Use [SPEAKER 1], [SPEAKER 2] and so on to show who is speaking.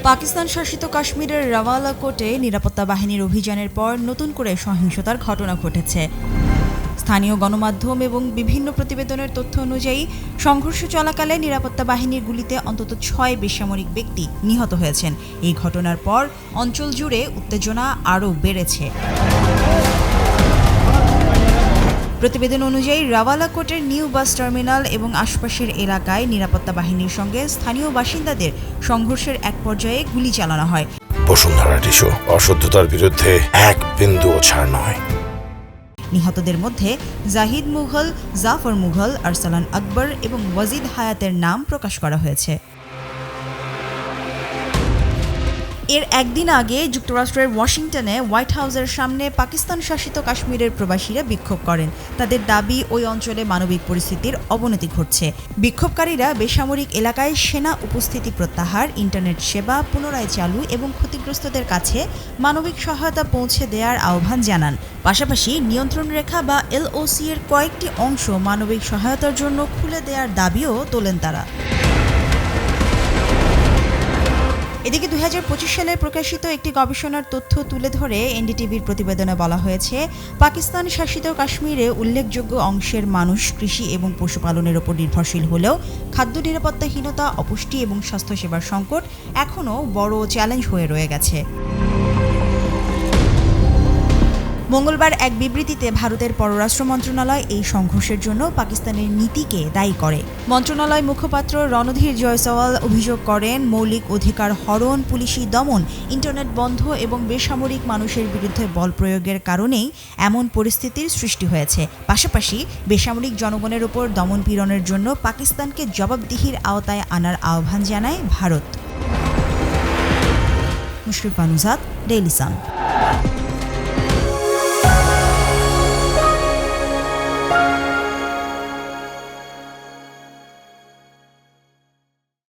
[SPEAKER 1] পাকিস্তান শাসিত কাশ্মীরের রাওয়ালাকোটে নিরাপত্তা বাহিনীর অভিযানের পর নতুন করে সহিংসতার ঘটনা ঘটেছে। স্থানীয় গণমাধ্যম এবং বিভিন্ন প্রতিবেদনের তথ্য অনুযায়ী সংঘর্ষ চলাকালে নিরাপত্তা বাহিনীর গুলিতে অন্তত ৬ বেসামরিক ব্যক্তি নিহত হয়েছেন। এই ঘটনার পর অঞ্চল জুড়ে উত্তেজনা আরও বেড়েছে। প্রতিবেদন অনুযায়ী রাওয়ালাকোটের নিউ বাস টার্মিনাল এবং আশপাশের এলাকায় নিরাপত্তা বাহিনীর সঙ্গে স্থানীয় বাসিন্দাদের সংঘর্ষের এক পর্যায়ে গুলি চালানো হয়।
[SPEAKER 2] বসুন্ধরা টিস্যু অশুদ্ধতার বিরুদ্ধে এক বিন্দুও ছাড় নয়।
[SPEAKER 1] নিহতদের মধ্যে জাহিদ মুঘল, জাফর মুঘল, আরসালান আকবর এবং ওয়াজিদ হায়াতের নাম প্রকাশ করা হয়েছে। এর একদিন আগে যুক্তরাষ্ট্রের ওয়াশিংটনে হোয়াইট হাউসের সামনে পাকিস্তান শাসিত কাশ্মীরের প্রবাসীরা বিক্ষোভ করেন। তাদের দাবি, ওই অঞ্চলে মানবিক পরিস্থিতির অবনতি ঘটছে। বিক্ষোভকারীরা বেসামরিক এলাকায় সেনা উপস্থিতি প্রত্যাহার, ইন্টারনেট সেবা পুনরায় চালু এবং ক্ষতিগ্রস্তদের কাছে মানবিক সহায়তা পৌঁছে দেওয়ার আহ্বান জানান। পাশাপাশি নিয়ন্ত্রণ রেখা বা LOC এর কয়েকটি অংশ মানবিক সহায়তার জন্য খুলে দেওয়ার দাবিও তোলেন তারা। এদিকে ২০২৫ সালে প্রকাশিত একটি গবেষণার তথ্য তুলে ধরে এনডিটিভির প্রতিবেদনে বলা হয়েছে, পাকিস্তান শাসিত কাশ্মীরে উল্লেখযোগ্য অংশের মানুষ কৃষি এবং পশুপালনের উপর নির্ভরশীল হলেও খাদ্য নিরাপত্তাহীনতা, অপুষ্টি এবং স্বাস্থ্যসেবার সংকট এখনও বড় চ্যালেঞ্জ হয়ে রয়ে গেছে। মঙ্গলবার এক বিবৃতিতে ভারতের পররাষ্ট্র মন্ত্রণালয় এই সংঘর্ষের জন্য পাকিস্তানের নীতিকে দায়ী করে। মন্ত্রণালয় মুখপাত্র রণধীর জয়সওয়াল অভিযোগ করেন, মৌলিক অধিকার হরণ, পুলিশি দমন, ইন্টারনেট বন্ধ এবং বেসামরিক মানুষের বিরুদ্ধে বল প্রয়োগের কারণেই এমন পরিস্থিতির সৃষ্টি হয়েছে। পাশাপাশি বেসামরিক জনগণের উপর দমন-পীড়নের জন্য পাকিস্তানকে জবাবদিহির আওতায় আনার আহ্বান জানায় ভারত। Mushrifa Nuzhat, Daily Sun.